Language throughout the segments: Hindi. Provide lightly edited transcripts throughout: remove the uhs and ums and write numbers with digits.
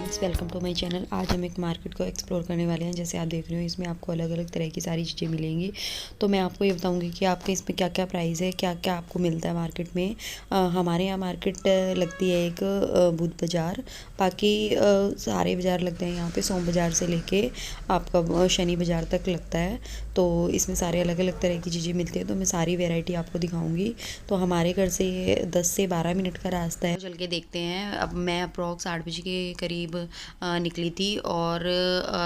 Friends, welcome to my channel. आज हम एक मार्केट को एक्सप्लोर करने वाले हैं। जैसे आप देख रहे हो, इसमें आपको अलग अलग तरह की सारी चीज़ें मिलेंगी। तो मैं आपको ये बताऊंगी कि आपके इसमें क्या क्या प्राइस है, क्या क्या आपको मिलता है मार्केट में। हमारे यहाँ मार्केट लगती है एक बुध बाज़ार। बाकी सारे बाज़ार लगते हैं यहाँ पे, सोम बाज़ार से लेके आपका शनि बाज़ार तक लगता है। तो इसमें सारे अलग अलग तरह की चीज़ें मिलती हैं। तो मैं सारी वेराइटी आपको दिखाऊंगी। तो हमारे घर से 10 से 12 मिनट का रास्ता है। चल के देखते हैं। अब मैं अप्रॉक्स 8 बजे के करीब निकली थी और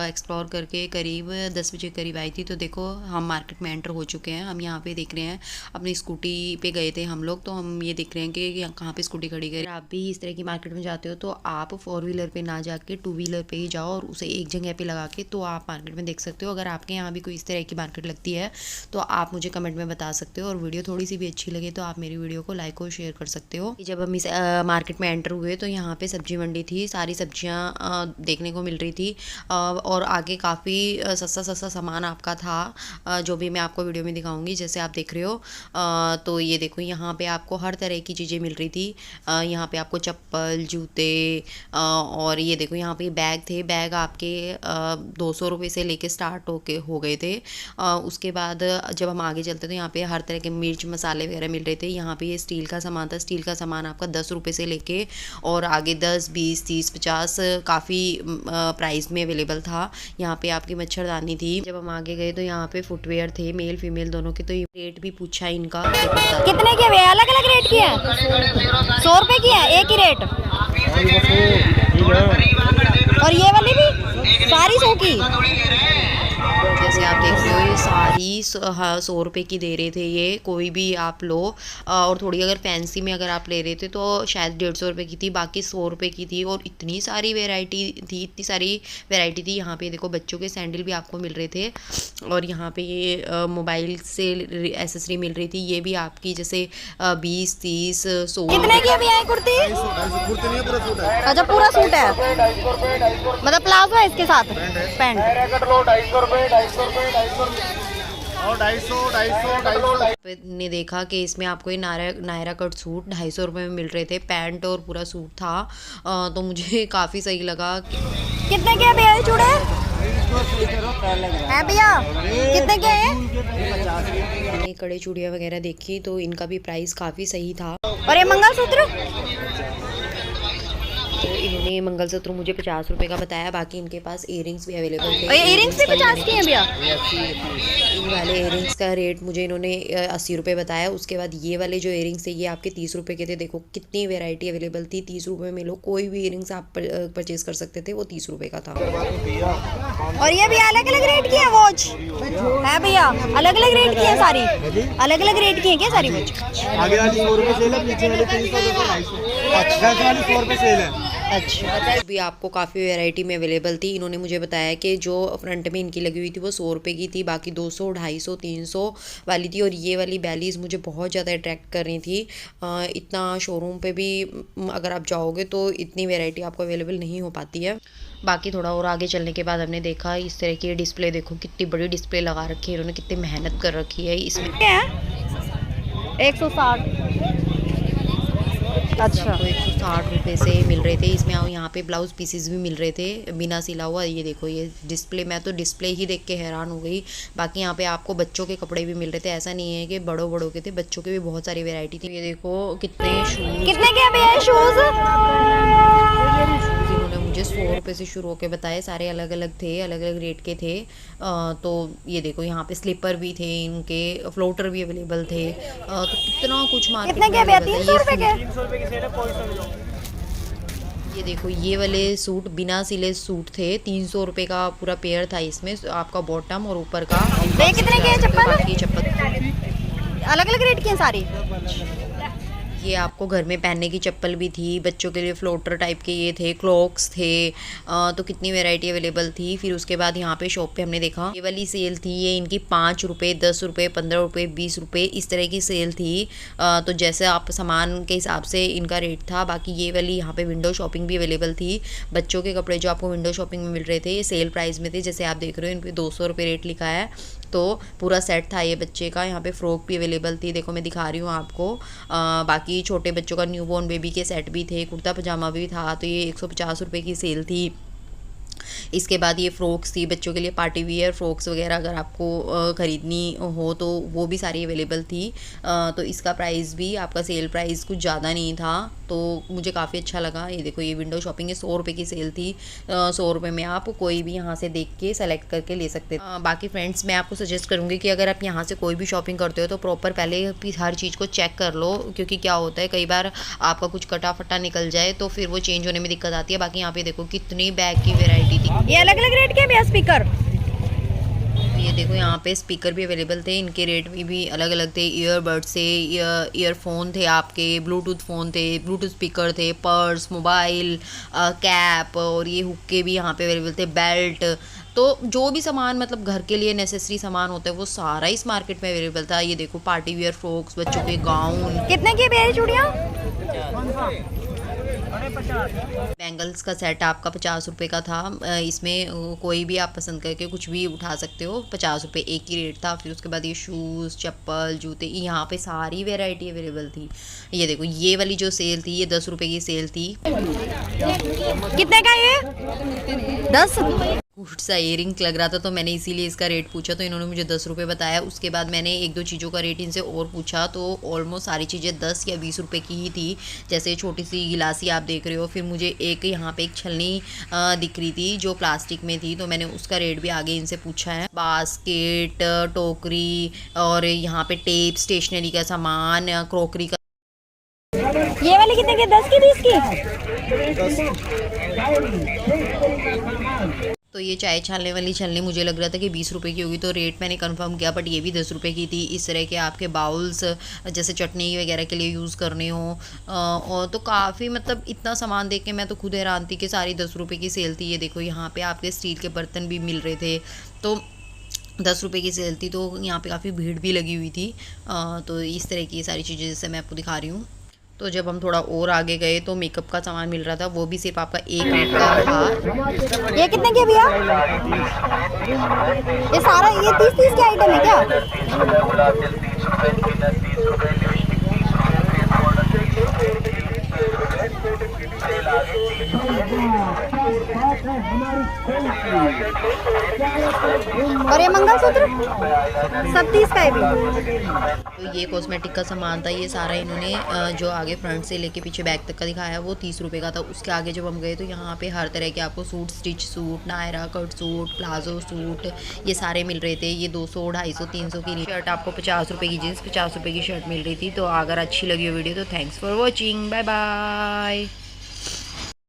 एक्सप्लोर करके करीब 10 बजे करीब आई थी। तो देखो, हम मार्केट में एंटर हो चुके हैं। हम यहाँ पे देख रहे हैं, अपनी स्कूटी पे गए थे हम लोग। तो हम ये देख रहे हैं कि कहाँ पे स्कूटी खड़ी करें। आप भी इस तरह की मार्केट में जाते हो तो आप 4 व्हीलर पे ना जाके 2 व्हीलर पे ही जाओ और उसे एक जगह पे लगा के तो आप मार्केट में देख सकते हो। अगर आपके यहाँ भी कोई इस तरह की मार्केट लगती है तो आप मुझे कमेंट में बता सकते हो। और वीडियो थोड़ी सी भी अच्छी लगे तो आप मेरी वीडियो को लाइक और शेयर कर सकते हो। जब हम इस मार्केट में एंटर हुए तो यहाँ पे सब्जी मंडी थी। सारी सब्जियाँ देखने को मिल रही थी और आगे काफ़ी सस्ता सस्ता सामान आपका था, जो भी मैं आपको वीडियो में दिखाऊंगी। जैसे आप देख रहे हो, तो ये देखो, यहाँ पे आपको हर तरह की चीज़ें मिल रही थी। यहाँ पे आपको चप्पल, जूते और ये देखो, यहाँ पे बैग थे। बैग आपके 200 रुपये से लेके स्टार्ट हो गए थे। उसके बाद जब हम आगे चलते तो यहाँ पे हर तरह के मिर्च मसाले वगैरह मिल रहे थे। यहाँ पे ये स्टील का सामान था। स्टील का सामान आपका 10 रुपये से लेके और आगे 10, 20, 30, 50 काफ़ी प्राइस में अवेलेबल था। यहाँ पे आपकी मच्छरदानी थी। जब हम आगे गए तो यहाँ पे फुटवेयर थे, मेल फीमेल दोनों के। तो ये रेट भी पूछा इनका। कितने के है? अलग अलग रेट की है। 100 रुपए की है एक ही रेट। और ये वाली भी सारी 100 की। जैसे आप देख रहे हो, ये सारी 100 रुपये की दे रहे थे। ये कोई भी आप लो। और थोड़ी अगर फैंसी में अगर आप ले रहे थे तो शायद 150 रुपये की थी, बाकी 100 रुपये की थी। और इतनी सारी वैरायटी थी, इतनी सारी वैरायटी थी। यहाँ पे देखो, बच्चों के सैंडल भी आपको मिल रहे थे। और यहाँ पे ये मोबाइल से एसेसरी मिल रही थी। ये भी आपकी जैसे 20, 30, 100। कितने की अभी आई कुर्ती? अच्छा, पूरा सूट है, मतलब प्लाजो है इसके साथ पैंट। ने देखा कि इसमें आपको ये नायरा कट सूट 250 रुपये में मिल रहे थे। पैंट और पूरा सूट था। तो मुझे काफ़ी सही लगा। कितने के भैया ये चूड़े हैं भैया? कितने के हैं? मैंने कड़े चूड़ियाँ वगैरह देखी तो इनका भी प्राइस काफ़ी सही था। और ये मंगलसूत्र? तो इन्होंने मंगलसूत्र मुझे 50 रुपये का बताया। बाकी इनके पास इयरिंग्स भी अवेलेबल थे। और ये इयरिंग्स भी 50 की हैं भैया? इन वाले इयरिंग्स का रेट मुझे इन्होंने 80 रुपये बताया। उसके बाद ये वाले जो इयरिंग्स थे ये आपके 30 रुपये के थे। देखो कितनी वैरायटी अवेलेबल थी। 30 रुपये में लो, कोई भी इयरिंग्स आप परचेज कर सकते थे। वो 30 रुपये का था। और ये भी अलग अलग रेट की है वॉच है भैया? अलग अलग रेट की है सारी? अलग अलग रेट की है क्या सारी वॉच? आगे वाली 100 रुपये सेल है, पीछे वाली 300 रुपये 250। अच्छा, वाली 100 रुपये सेल है। अच्छा, भी आपको काफ़ी वैरायटी में अवेलेबल थी। इन्होंने मुझे बताया कि जो फ्रंट में इनकी लगी हुई थी वो 100 रुपये की थी। बाकी 200, 250, 300 वाली थी। और ये वाली बैलीज मुझे बहुत ज़्यादा अट्रैक्ट कर रही थी। इतना शोरूम पे भी अगर आप जाओगे तो इतनी वैरायटी आपको अवेलेबल नहीं हो पाती है। बाकी थोड़ा और आगे चलने के बाद हमने देखा इस तरह की डिस्प्ले। देखो कितनी बड़ी डिस्प्ले लगा रखी है इन्होंने, कितनी मेहनत कर रखी है इसमें। 160। अच्छा, तो 160 रुपये से मिल रहे थे इसमें। यहाँ पे ब्लाउज पीसेस भी मिल रहे थे बिना सिला हुआ। ये देखो, ये डिस्प्ले, मैं तो डिस्प्ले ही देख के हैरान हो गई। बाकी यहाँ पे आपको बच्चों के कपड़े भी मिल रहे थे। ऐसा नहीं है कि बड़ों के थे, बच्चों के भी बहुत सारी वैरायटी थी। ये देखो कितने शूज। कितने के भैया शूज? इन्होंने मुझे 100 रुपये से शुरू होकर बताए। सारे अलग अलग थे, अलग अलग रेट के थे। तो ये देखो, यहाँ पे स्लीपर भी थे इनके, फ्लोटर भी अवेलेबल थे। तो कितना कुछ मार्केट में कितने के भैया? 300 रुपये के? ये देखो, ये वाले सूट बिना सिले सूट थे। 300 रुपये का पूरा पेयर था इसमें, आपका बॉटम और ऊपर का। ये कितने के चप्पल? चप्पल अलग अलग रेट की हैं सारी? ये आपको घर में पहनने की चप्पल भी थी। बच्चों के लिए फ्लोटर टाइप के ये थे, क्लॉक्स थे। तो कितनी वैरायटी अवेलेबल थी। फिर उसके बाद यहाँ पे शॉप पे हमने देखा ये वाली सेल थी। ये इनकी 5 रुपये, 10 रुपये, 15 रुपये, 20 रुपये इस तरह की सेल थी। तो जैसे आप सामान के हिसाब से इनका रेट था। बाकी ये वाली यहाँ पे विंडो शॉपिंग भी अवेलेबल थी। बच्चों के कपड़े जो आपको विंडो शॉपिंग में मिल रहे थे ये सेल प्राइस में थे। जैसे आप देख रहे हो, इन पर 200 रुपये रेट लिखा है। तो पूरा सेट था ये बच्चे का। यहाँ पे फ्रॉक भी अवेलेबल थी, देखो मैं दिखा रही हूँ आपको। बाकी छोटे बच्चों का न्यूबॉर्न बेबी के सेट भी थे, कुर्ता पजामा भी था। तो ये 150 रुपये की सेल थी। इसके बाद ये फ़्रॉक्स थी बच्चों के लिए, पार्टी वियर फ़्रॉक्स वगैरह अगर आपको ख़रीदनी हो तो वो भी सारी अवेलेबल थी। तो इसका प्राइस भी आपका सेल प्राइस कुछ ज़्यादा नहीं था, तो मुझे काफ़ी अच्छा लगा। ये देखो ये विंडो शॉपिंग है, 100 रुपये की सेल थी। 100 रुपये में आप कोई भी यहाँ से देख के सेलेक्ट करके ले सकते। बाकी फ्रेंड्स मैं आपको सजेस्ट करूँगी कि अगर आप यहाँ से कोई भी शॉपिंग करते हो तो प्रॉपर पहले हर चीज़ को चेक कर लो, क्योंकि क्या होता है कई बार आपका कुछ कटा फटा निकल जाए तो फिर वो चेंज होने में दिक्कत आती है। बाकी यहाँ पे देखो कितनी बैग की वेराइटी थी। ये अलग अलग रेट के भैया स्पीकर। ये देखो यहाँ पे स्पीकर भी अवेलेबल थे, इनके रेट भी अलग अलग थे। ईयरबड्स थे, ईयरफोन थे आपके, ब्लूटूथ फ़ोन थे, ब्लूटूथ स्पीकर थे, पर्स, मोबाइल, कैप, और ये हुक्के भी यहाँ पे अवेलेबल थे, बेल्ट। तो जो भी सामान मतलब घर के लिए नेसेसरी सामान होता है वो सारा इस मार्केट में अवेलेबल था। ये देखो पार्टी वियर फ्रॉक्स, बच्चों के गाउन। कितने की भैया चूड़ियाँ? बैंगल्स का सेट आपका 50 रुपये का था। इसमें कोई भी आप पसंद करके कुछ भी उठा सकते हो, 50 रुपये एक ही रेट था। फिर उसके बाद ये शूज़, चप्पल, जूते, यहाँ पे सारी वैरायटी अवेलेबल थी। ये देखो ये वाली जो सेल थी ये 10 रुपये की सेल थी। कितने का ये? 10। क्यूट सा इयरिंग लग रहा था तो मैंने इसीलिए इसका रेट पूछा, तो इन्होंने मुझे 10 रुपये बताया। उसके बाद मैंने एक दो चीज़ों का रेट इनसे और पूछा तो ऑलमोस्ट सारी चीज़ें 10 या 20 रुपये की ही थी। जैसे छोटी सी गिलासी आप देख रहे हो। फिर मुझे एक यहाँ पे एक छलनी दिख रही थी जो प्लास्टिक में थी, तो मैंने उसका रेट भी आगे इनसे पूछा है। बास्केट, टोकरी, और यहाँ पे टेप, स्टेशनरी का सामान, क्रॉकरी का। ये वाली कितने की? 10 की 20 की? तो ये चाय छानने वाली छलनी मुझे लग रहा था कि 20 रुपये की होगी, तो रेट मैंने कंफर्म किया, बट ये भी 10 रुपये की थी। इस तरह के आपके बाउल्स जैसे चटनी वगैरह के लिए यूज़ करने हो, और तो काफ़ी मतलब इतना सामान देख के मैं तो खुद हैरान थी कि सारी 10 रुपये की सेल थी। ये देखो यहाँ पे आपके स्टील के बर्तन भी मिल रहे थे, तो 10 रुपये की सेल थी, तो यहाँ पे काफ़ी भीड़ भी लगी हुई थी। तो इस तरह की ये सारी चीज़ें जैसे मैं आपको दिखा रही हूँ। तो जब हम थोड़ा और आगे गए तो मेकअप का सामान मिल रहा था, वो भी सिर्फ आपका 1 रेट का था। ये कितने के भैया? ये सारा ये 30 के आइटम है क्या? और ये मंगलसूत्र सब 30 का है भी। तो ये कॉस्मेटिक का सामान था, ये सारा इन्होंने जो आगे फ्रंट से लेके पीछे बैक तक का दिखाया वो 30 रुपये का था। उसके आगे जब हम गए तो यहाँ पे हर तरह के आपको suit, stitch suit, Naira cut suit, palazzo suit, ये सारे मिल रहे थे। ये 200, 250, 300 की शर्ट आपको 50 रुपये की जीन्स, 50 रुपये की शर्ट मिल रही थी। तो अगर अच्छी लगी हो वीडियो तो thanks for watching, bye bye.